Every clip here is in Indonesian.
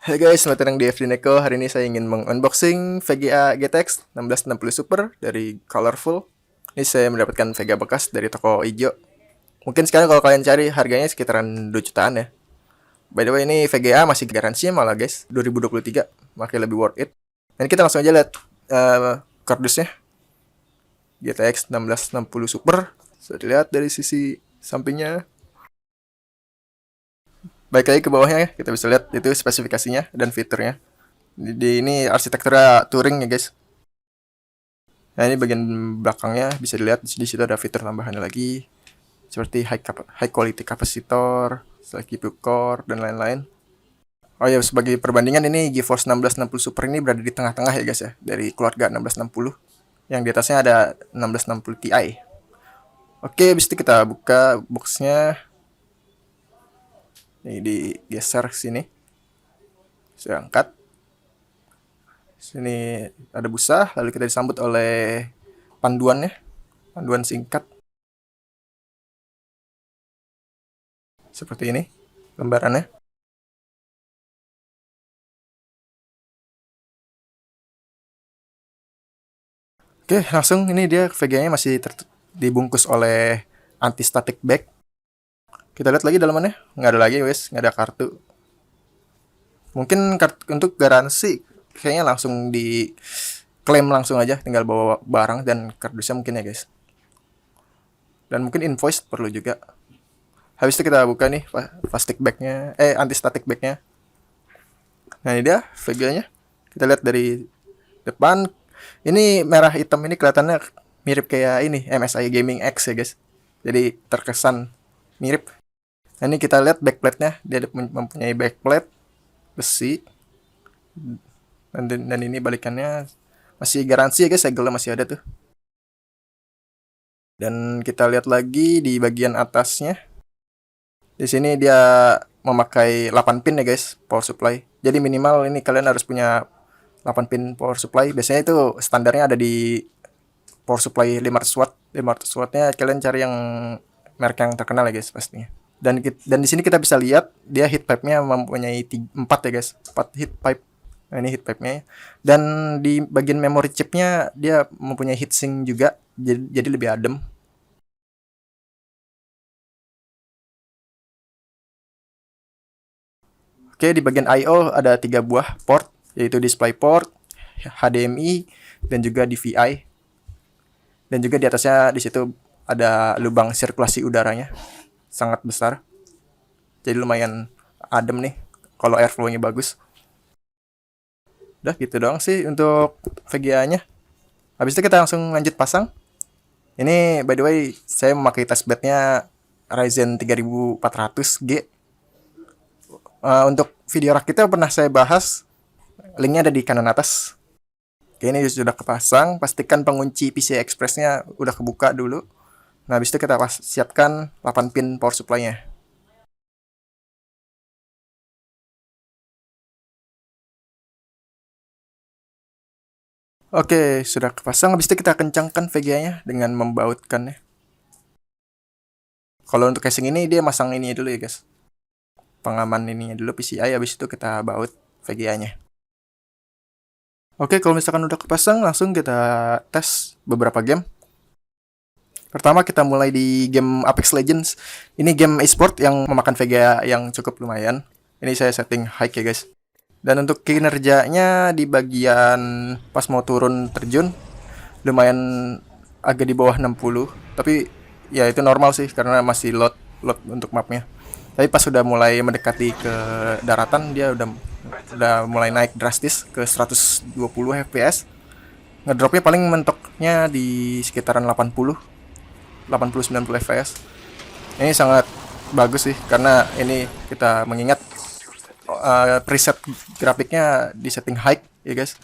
Hai guys, selamat datang di FD Neko. Hari ini saya ingin mengunboxing VGA GTX 1660 Super dari Colorful. Ini saya mendapatkan VGA bekas dari toko ijo. Mungkin sekarang kalau kalian cari harganya sekitaran 2 jutaan ya. By the way, ini VGA masih garansinya malah guys, 2023. Makanya lebih worth it. Dan kita langsung aja lihat kardusnya. GTX 1660 Super. Bisa dilihat dari sisi sampingnya. Baik lagi ke bawahnya ya, kita bisa lihat itu spesifikasinya dan fiturnya. Ini arsitekturnya Turing ya guys. Nah ini bagian belakangnya bisa dilihat di situ ada fitur tambahan lagi seperti high quality capacitor, CPU core dan lain-lain. Oh ya, sebagai perbandingan ini GeForce 1660 Super ini berada di tengah-tengah ya guys ya, dari keluarga 1660. Yang di atasnya ada 1660 Ti. Oke, habis itu kita buka boxnya. Ini digeser sini. Saya angkat. Sini ada busa, lalu kita disambut oleh panduannya. Panduan singkat. Seperti ini lembarannya. Oke, langsung ini dia VGA-nya masih dibungkus oleh anti-static bag. Kita lihat lagi dalamannya, nggak ada lagi guys, nggak ada kartu. Mungkin untuk garansi kayaknya langsung diklaim langsung aja, tinggal bawa barang dan kardusnya mungkin ya guys. Dan mungkin invoice perlu juga. Habis itu kita buka nih plastik bagnya, anti-static bagnya. Nah ini dia VGA-nya. Kita lihat dari depan. Ini merah hitam ini kelihatannya mirip kayak ini MSI Gaming X ya guys. Jadi terkesan mirip. Nah ini kita lihat backplate-nya, dia mempunyai backplate besi. Dan ini balikannya masih garansi ya guys, segelnya masih ada tuh. Dan kita lihat lagi di bagian atasnya. Di sini dia memakai 8 pin ya guys, power supply. Jadi minimal ini kalian harus punya 8 pin power supply. Biasanya itu standarnya ada di power supply 500 watt. 500 wattnya kalian cari yang merek yang terkenal ya guys pastinya. Dan di sini kita bisa lihat dia heat pipe-nya mempunyai 4 ya guys, 4 heat pipe. Nah ini heat pipe-nya. Dan di bagian memory chip-nya dia mempunyai heatsink juga, jadi lebih adem. Oke, di bagian I/O ada 3 buah port, yaitu DisplayPort, HDMI, dan juga DVI. Dan juga di atasnya di situ ada lubang sirkulasi udaranya, sangat besar. Jadi lumayan adem nih kalau airflow-nya bagus. Udah gitu doang sih untuk VGA-nya. Habis itu kita langsung lanjut pasang. Ini by the way saya memakai testbed-nya Ryzen 3400G. Untuk video rakitnya pernah saya bahas, linknya ada di kanan atas. Oke, ini sudah kepasang, pastikan pengunci PCI Express-nya udah kebuka dulu. Nah, habis itu kita siapkan 8 pin power supply-nya. Oke, sudah kepasang, habis itu kita kencangkan VGA-nya dengan membautkannya. Kalau untuk casing ini dia masang ini dulu ya guys. Pengaman ininya dulu PCI, habis itu kita baut VGA-nya. Oke, kalau misalkan udah kepasang, langsung kita tes beberapa game. Pertama kita mulai di game Apex Legends. Ini game e-sport yang memakan VGA yang cukup lumayan. Ini saya setting high ya guys. Dan untuk kinerjanya di bagian pas mau turun terjun, lumayan agak di bawah 60. Tapi ya itu normal sih karena masih load untuk mapnya. Tapi pas sudah mulai mendekati ke daratan dia udah mulai naik drastis ke 120 fps. Ngedropnya paling mentoknya di sekitaran 80 90 fps. Ini sangat bagus sih karena ini kita mengingat preset grafiknya di setting high ya guys.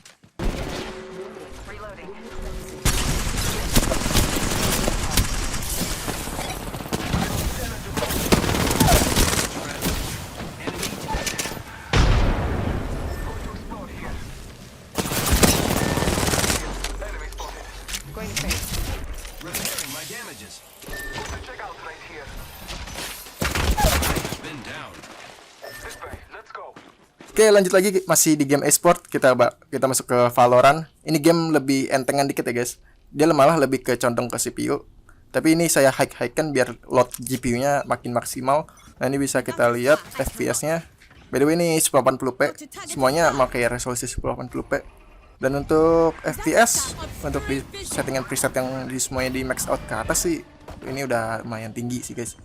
Oke, lanjut lagi masih di game e-sport. Kita masuk ke Valorant. Ini game lebih entengan dikit ya, guys. Dia malah lebih ke condong ke CPU. Tapi ini saya high-kan biar load GPU-nya makin maksimal. Nah, ini bisa kita lihat FPS-nya. By the way, ini 1080p. Semuanya pakai resolusi 1080p. Dan untuk FPS, untuk di settingan preset yang di semuanya di max out ke atas sih, ini udah lumayan tinggi sih, guys.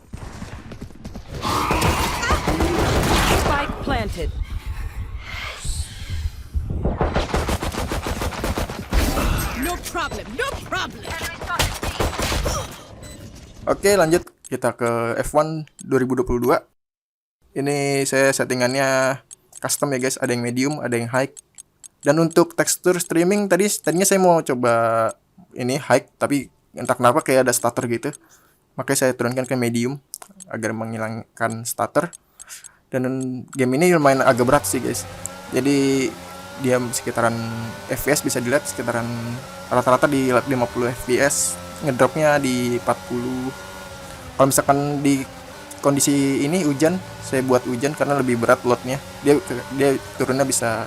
Spike planted. No problem, no problem. Oke, lanjut kita ke F1 2022. Ini saya settingannya custom ya, guys. Ada yang medium, ada yang high. Dan untuk tekstur streaming tadinya saya mau coba ini high, tapi entah kenapa kayak ada stutter gitu. Makanya saya turunkan ke medium agar menghilangkan stutter. Dan game ini lumayan agak berat sih, guys. Jadi dia sekitaran FPS bisa dilihat sekitaran rata-rata di 50 FPS, ngedropnya di 40. Kalau misalkan di kondisi ini hujan, saya buat hujan karena lebih berat loadnya. Dia turunnya bisa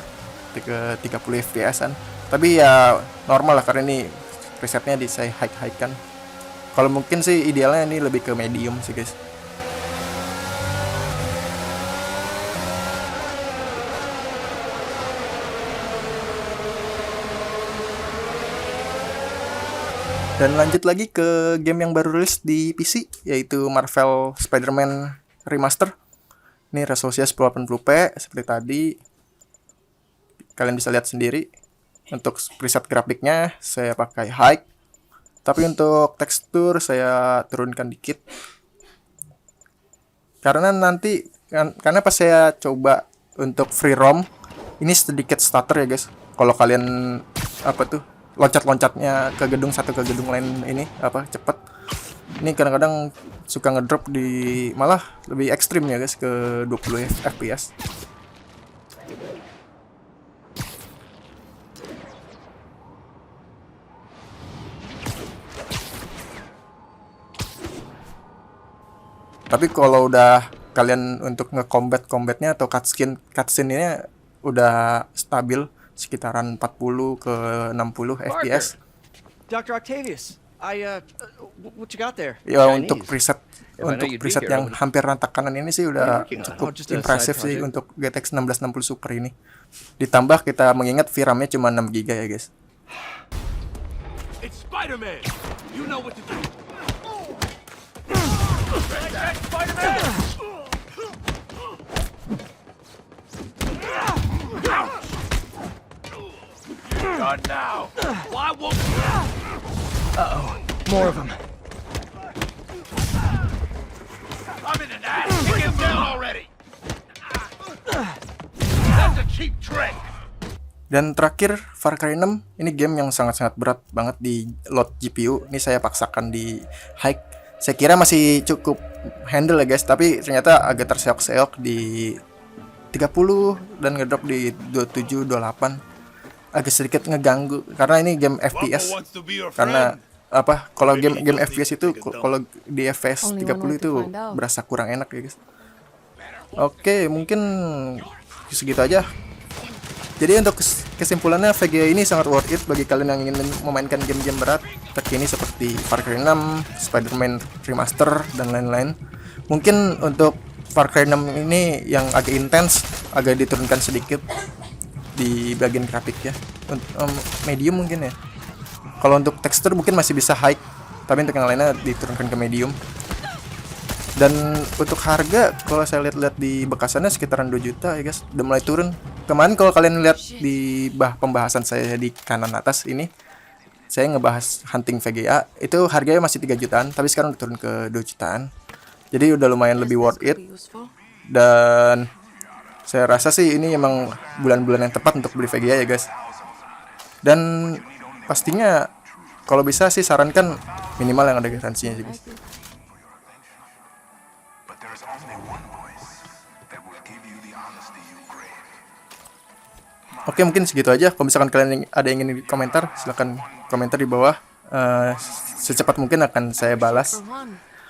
ke 30 fps-an. Tapi ya normal lah karena ini presetnya di saya high kan. Kalau mungkin sih idealnya ini lebih ke medium sih, guys. Dan lanjut lagi ke game yang baru rilis di PC, yaitu Marvel Spider-Man Remaster. Ini resolusinya 1080p seperti tadi. Kalian bisa lihat sendiri. Untuk preset grafiknya saya pakai high. Tapi untuk tekstur saya turunkan dikit. Karena karena pas saya coba untuk free roam, ini sedikit stutter ya, guys. Kalau kalian loncat-loncatnya ke gedung satu ke gedung lain ini cepet. Ini kadang-kadang suka ngedrop di malah lebih ekstrim ya, guys, ke 20 fps. Tapi kalau udah kalian untuk nge-combatnya atau cutscene-nya udah stabil sekitaran 40 ke 60 fps. Dr. Octavius, what you got there? Ya, untuk preset yang hampir rata kanan ini sih udah cukup impresif sih untuk GTX 1660 Super ini. Ditambah kita mengingat VRAM-nya cuma 6 GB ya, guys. It's Spider-Man. You know what to do. Done now. Why won't Uh-oh, more of them. I'm in an ass. Kick him down already. That's a cheap trick. Dan terakhir Far Cry 6. Ini game yang sangat-sangat berat banget di load GPU. Ini saya paksakan di high. Saya kira masih cukup handle ya, guys, tapi ternyata agak terseok-seok di 30 dan ngedrop di 27, 28. Agak sedikit ngeganggu karena ini game FPS. Karena kalau game FPS itu kalau di FPS 30 itu berasa kurang enak ya, guys. Oke, mungkin segitu aja. Jadi untuk kesimpulannya, VGA ini sangat worth it bagi kalian yang ingin memainkan game-game berat terkini seperti Far Cry 6, Spider-Man Remaster, dan lain-lain. Mungkin untuk Far Cry 6 ini yang agak intens, agak diturunkan sedikit di bagian grafik ya. Medium mungkin ya. Kalau untuk tekstur mungkin masih bisa high, tapi untuk yang lainnya diturunkan ke medium. Dan untuk harga, kalau saya lihat-lihat di bekasannya sekitaran 2 juta ya, guys. Udah mulai turun. Kemarin kalau kalian lihat di pembahasan saya di kanan atas ini, saya ngebahas hunting VGA, itu harganya masih 3 jutaan, tapi sekarang udah turun ke 2 jutaan. Jadi udah lumayan lebih worth it. Dan saya rasa sih ini emang bulan-bulan yang tepat untuk beli VGA ya, guys. Dan pastinya kalau bisa sih sarankan minimal yang ada garansinya sih, guys. Oke, mungkin segitu aja. Kalau misalkan kalian ada yang ingin komentar, silahkan komentar di bawah. Secepat mungkin akan saya balas.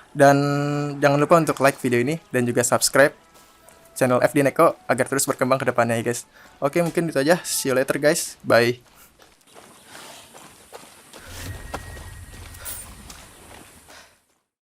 Dan jangan lupa untuk like video ini dan juga subscribe. channel FD Neko agar terus berkembang ke depannya ya guys. Oke, mungkin itu aja. See you later guys. Bye.